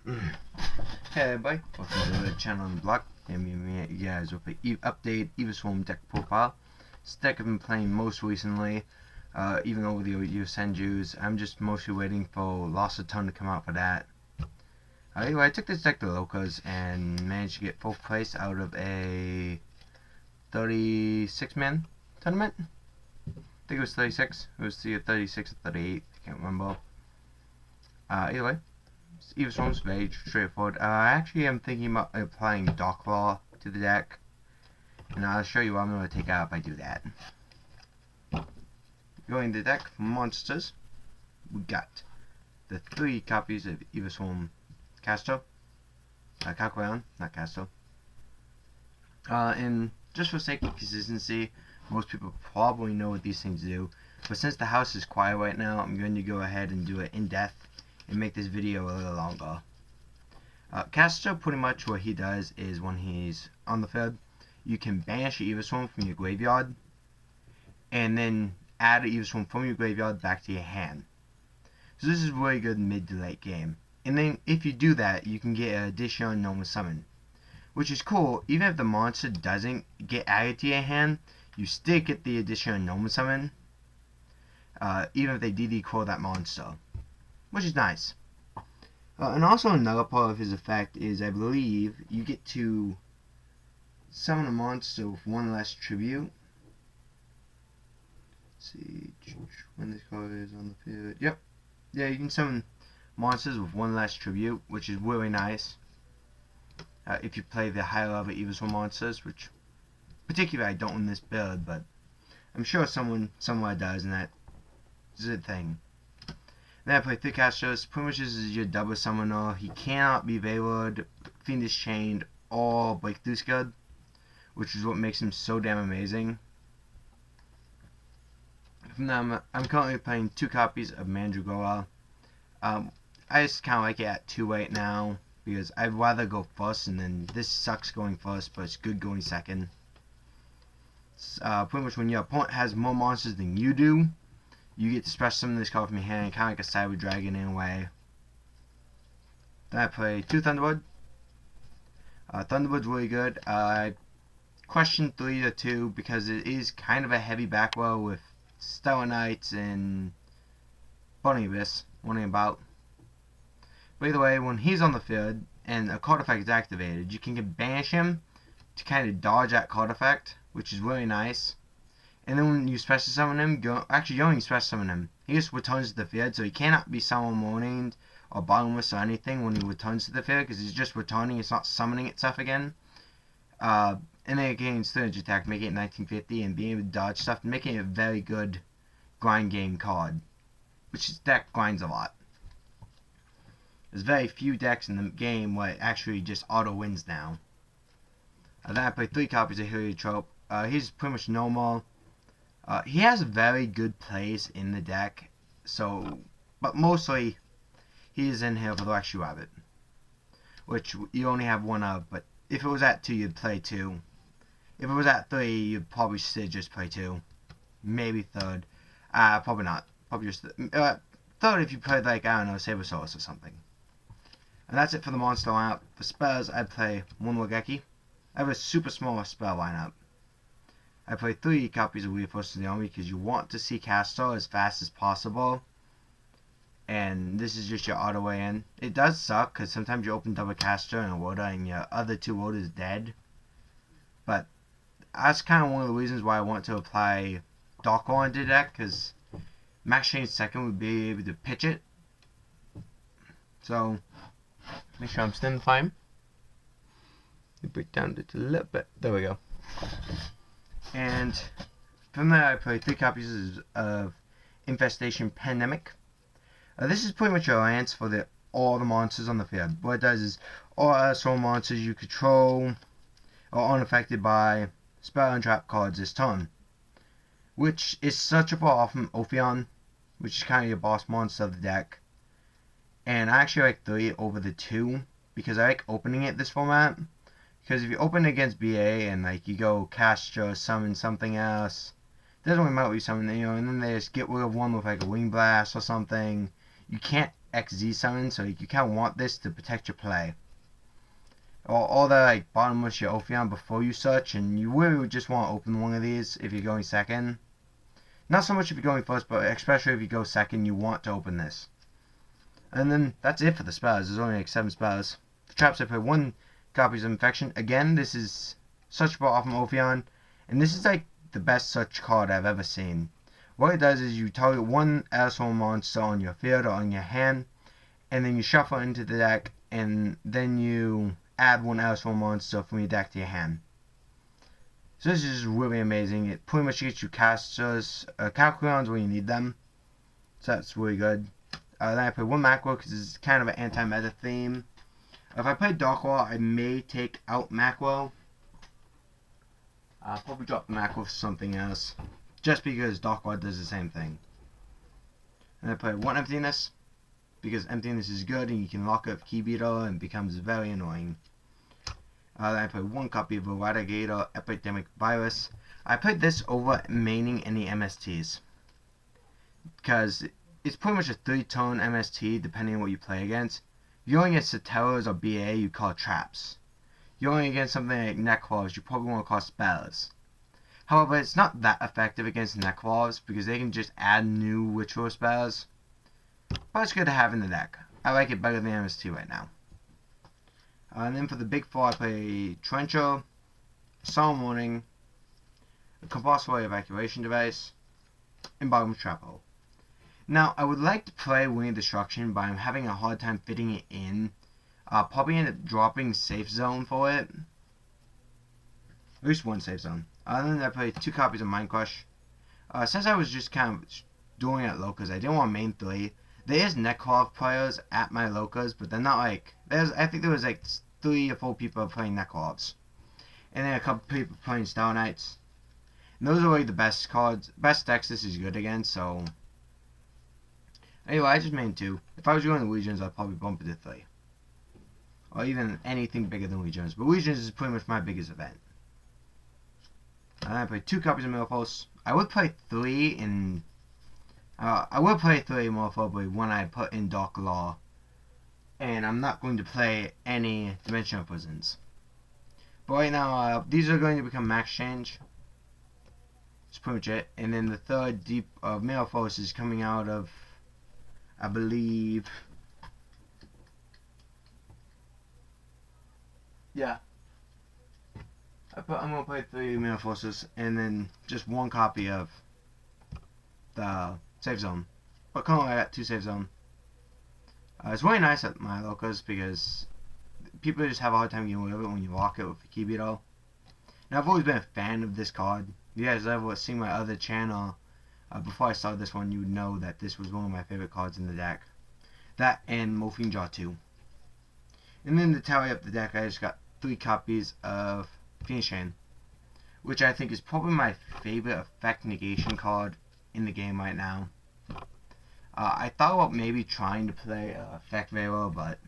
Hey everybody, welcome to the channel on the block. And you guys will play update EvilSwarm deck profile. This deck I've been playing most recently, even over the Senjus. I'm just mostly waiting for Lost a Ton to come out for that. Anyway, I took this deck to Locals and managed to get 4th place out of a 36-man tournament. I think it was 36. It was either 36 or 38. I can't remember. Anyway. EvilSwarm's very straightforward. I actually am thinking about applying Dark Law to the deck, and I'll show you what I'm going to take out if I do that. Going to the deck for monsters, we got the 3 copies of EvilSwarm Casto, Calculaon, not Casto. And just for sake of consistency, most people probably know what these things do, but since the house is quiet right now, I'm going to go ahead and do it in depth and make this video a little longer. Casto, pretty much what he does is when he's on the field, you can banish your EvilSwarm from your graveyard, and then add an EvilSwarm from your graveyard back to your hand. So this is really good mid to late game. And then if you do that, you can get an additional normal summon, which is cool. Even if the monster doesn't get added to your hand, you still get the additional normal summon, even if they DD core that monster, which is nice. And also another part of his effect is, I believe, you get to summon a monster with 1 less tribute. Let's see when this card is on the field. Yep. Yeah, you can summon monsters with 1 less tribute, which is really nice. If you play the higher level EvilSwarm monsters, which particularly I don't in this build, but I'm sure someone somewhere does, and that is a thing. Then I play 3 Castros. Pretty much this is your double summoner. He cannot be Veiled, Fiendish Chained, or Breakthrough Scud, which is what makes him so damn amazing. From them, I'm currently playing 2 copies of Mandragora. I just kind of like it at 2 right now, because I'd rather go first, and then this sucks going first, but it's good going second. Pretty much when your opponent has more monsters than you do, you get to special summon this card from your hand, kind of like a Cyber Dragon in a way. Then I play 2 Thunderbird. Thunderbird's really good. I question 3 to 2 because it is kind of a heavy back row with Stellar Knights and Bunny Abyss running about. But either way, when he's on the field and a card effect is activated, you can banish him to kind of dodge that card effect, which is really nice. And then when you special summon him, you don't even special summon him. He just returns to the field, so he cannot be summoned or bottomless or anything when he returns to the field, because he's just returning, it's not summoning itself again. And then it gains 300 attack, making it 1950, and being able to dodge stuff, making it a very good grind game card, which this deck grinds a lot. There's very few decks in the game where it actually just auto wins now. Then I play 3 copies of Heliotrope. He's pretty much normal. He has very good plays in the deck, but mostly he is in here for the Luxury Rabbit, which you only have 1 of, but if it was at 2, you'd play 2. If it was at 3, you'd probably still just play 2. Maybe 3rd. Probably not. Probably just 3rd if you played, like, I don't know, Sabersaurus or something. And that's it for the monster lineup. For spells, I'd play 1 Wageki. I have a super small spell lineup. I play 3 copies of Reinforced to the Army because you want to see Castor as fast as possible. And this is just your auto way in. It does suck because sometimes you open double Castor and a Woda and your other 2 Woda is dead. But that's kind of one of the reasons why I want to apply Dark Law into the deck, because Max Change 2nd would be able to pitch it. So, make sure I'm still fine. Break down just a little bit. There we go. And from there I play 3 copies of Infestation Pandemic. This is pretty much your alliance for all the monsters on the field. What it does is all EvilSwarm monsters you control are unaffected by spell and trap cards this turn, which is searchable off from Ophion, which is kind of your boss monster of the deck. And I actually like 3 over the 2 because I like opening it this format. Because if you open against BA and like you go Castro, summon something else, it doesn't really matter what you summon, and then they just get rid of one with like a Wing Blast or something. You can't XZ summon, so you kind of want this to protect your play. Or the like bottomless your Ophion before you search, and you really would just want to open one of these if you're going second. Not so much if you're going first, but especially if you go second, you want to open this. And then that's it for the spells. There's only like 7 spells. For traps, I put 1 copies of Infection. Again, this is such brought off from Ophion, and this is like the best such card I've ever seen. What it does is you target 1 EvilSwarm monster on your field or on your hand, and then you shuffle into the deck, and then you add 1 EvilSwarm monster from your deck to your hand. So this is really amazing. It pretty much gets you casters, Calculons when you need them. So that's really good. Then I play 1 macro because it's kind of an anti-meta theme. If I play Dark Wall, I may take out macro. I'll probably drop the macro for something else, just because Dark Wall does the same thing. And I play 1 Emptiness, because Emptiness is good and you can lock up Key Beetle and it becomes very annoying. Then I play 1 copy of Eradicator Epidemic Virus. I played this over maining any MSTs, because it's pretty much a 3-tone MST depending on what you play against. If you're going against Satellas or BA, you call traps. If you're going against something like Necklaws, you probably want to call spells. However, it's not that effective against Necklaws because they can just add new ritual spells. But it's good to have in the deck. I like it better than MST right now. And then for the big 4, I play Trencher, Solemn Warning, a Compulsory Evacuation Device, and Bottom Trap Hole. Now, I would like to play Wing of Destruction, but I'm having a hard time fitting it in. Probably end up dropping Safe Zone for it. At least 1 Safe Zone. Then I play 2 copies of Mind Crush. Since I was just kind of doing it at Locas, I didn't want main 3. There is Necklaw players at my Locas, but they're not like... I think there was like 3 or 4 people playing Necklaws. And then a couple people playing Star Knights. And those are like the best cards, best decks this is good against, so... Anyway, I just main 2. If I was going to Legions, I'd probably bump it to 3. Or even anything bigger than Legions. But Legions is pretty much my biggest event. And I play 2 copies of Milfos. I would play 3 in... I would play 3 more probably when I put in Dark Law. And I'm not going to play any Dimensional Prisons. But right now, these are going to become max change. That's pretty much it. And then the 3rd deep of Milfos is coming out of... I believe... Yeah. I'm going to play 3 Mirror Forces and then just 1 copy of the Safe Zone. But currently I got 2 Safe Zone. It's really nice at my Locas because people just have a hard time getting away with it when you lock it with the Key Beetle. Now I've always been a fan of this card. If you guys ever seen my other channel, before I started this one, you would know that this was one of my favorite cards in the deck. That and Morphine Jaw 2. And then to tally up the deck, I just got 3 copies of Phoenix Chain, which I think is probably my favorite effect negation card in the game right now. I thought about maybe trying to play Effect Vero, but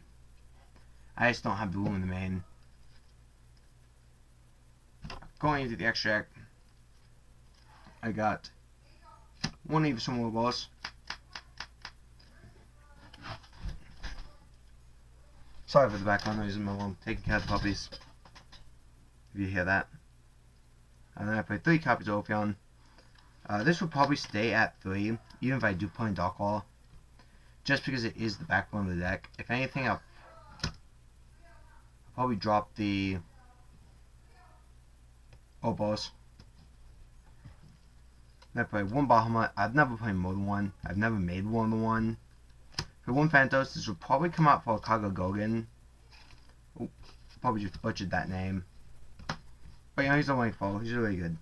I just don't have the room in the main. Going into the extract, I got 1 EvilSwarm Boss. Sorry for the background noise in my room, taking care of the puppies, if you hear that. And then I play 3 copies of Ophion. This will probably stay at 3, even if I do play in Dark Wall, just because it is the backbone of the deck. If anything, I'll probably drop the Opos. Then I play 1 Bahamut. I've never played more than 1. I've never made more than 1. For 1 Phantos, this will probably come out for a Kagagogan. Oop, probably just butchered that name. But yeah, he's a Wingfall. He's really good.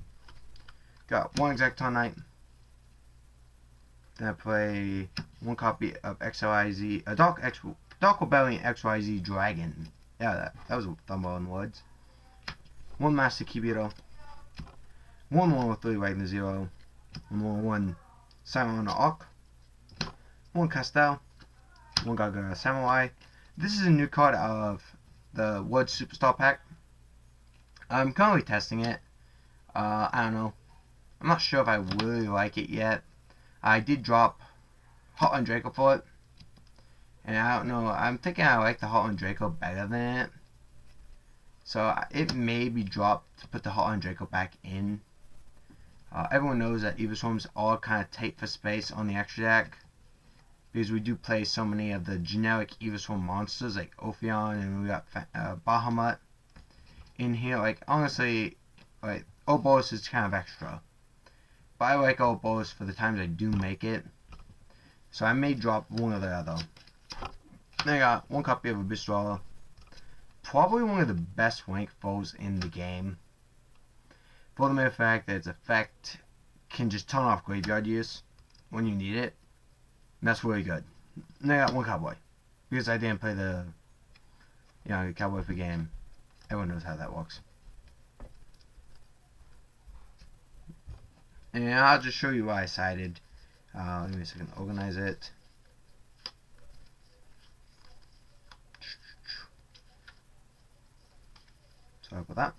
Got 1 Exacton Knight. Then I play 1 copy of XYZ, a Dark Rebellion XYZ Dragon. Yeah, that was a thumbnail in the woods. 1 Master Key Beetle. 1/1/3 Wagner 0. 1/1 Simon Orc. 1 Castel. 1 Gaga Samurai. This is a new card out of the Wood Superstar pack. I'm currently testing it. I don't know. I'm not sure if I really like it yet. I did drop Hotline Draco for it. And I don't know, I'm thinking I like the Heartland Draco better than it. So it may be dropped to put the Heartland Draco back in. Everyone knows that EvilSwarms are kind of tight for space on the extra deck, because we do play so many of the generic EvilSwarm monsters like Ophion, and we got Bahamut in here. Like, honestly, like, Ouroboros is kind of extra, but I like Ouroboros for the times I do make it, so I may drop one or the other. Then I got one copy of Abyss Dweller, probably one of the best rank foes in the game, for the mere fact that its effect can just turn off graveyard use when you need it. And that's really good. And I got one cowboy, because I didn't play the, cowboy for game. Everyone knows how that works. And I'll just show you why I sided. Let me see if I can organize it. Sorry about that.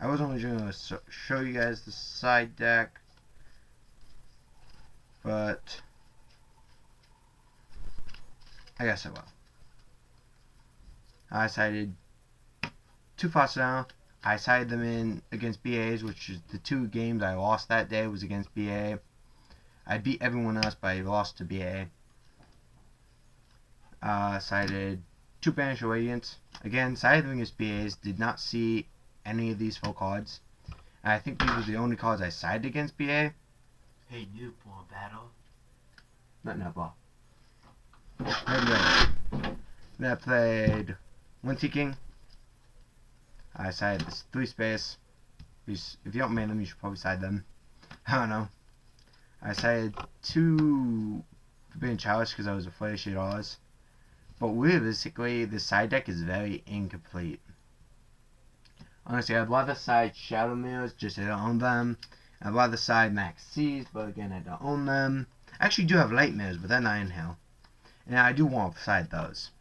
I was only going to show you guys the side deck, but I guess I will. I sided 2 Foster now. I sided them in against BAs, which is the 2 games I lost that day was against BA. I beat everyone else, but I lost to BA. Sided 2 Banisher Radiance. Again, sided them against BAs. Did not see any of these 4 cards. And I think these were the only cards I sided against BA. Hey, noob, want battle? Not ball. Anyway, then I played Winty King. I sided this 3 space. If you don't main them, you should probably side them. I don't know. I sided 2 Forbidden Chalice because I was afraid of Shadow's. But realistically, the side deck is very incomplete. Honestly, I'd rather side Shadow Mirrors, just I don't own them. I'd rather side Max C's, but again, I don't own them. I actually do have Light Mirrors, but they're not in hell. And I do want to side those.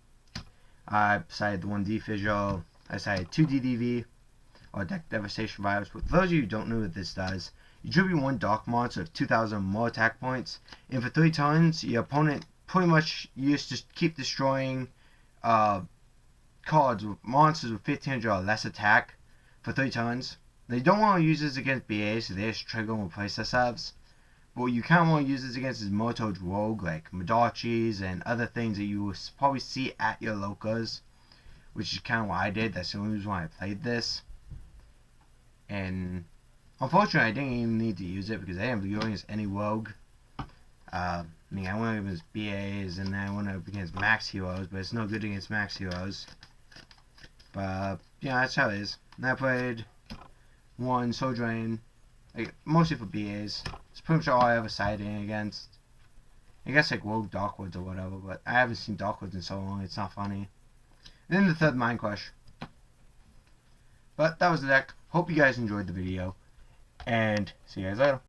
I sided the 1D Visual. I sided 2 DDV, or Deck Devastation Vibes. For those of you who don't know what this does, you tribute 1 Dark Monster of 2,000 more attack points, and for 3 turns, your opponent pretty much used to keep destroying cards with monsters with 1500 or less attack for 3 turns. They don't want to use this against BA, so they just trigger and replace themselves. But what you kind of want to use this against is Moto's Rogue, like Madachis and other things that you will probably see at your locals, which is kind of what I did. That's the only reason why I played this. And unfortunately, I didn't even need to use it because I didn't go against any Rogue. I went up against BAs and then I went up against Max Heroes, but it's no good against Max Heroes. But yeah, that's how it is. And I played 1 Soul Drain, like, mostly for BAs. It's pretty much all I ever sided against. I guess like Rogue Darkwoods or whatever, but I haven't seen Darkwoods in so long, it's not funny. And then the 3rd Mind Crush. But that was the deck. Hope you guys enjoyed the video, and see you guys later.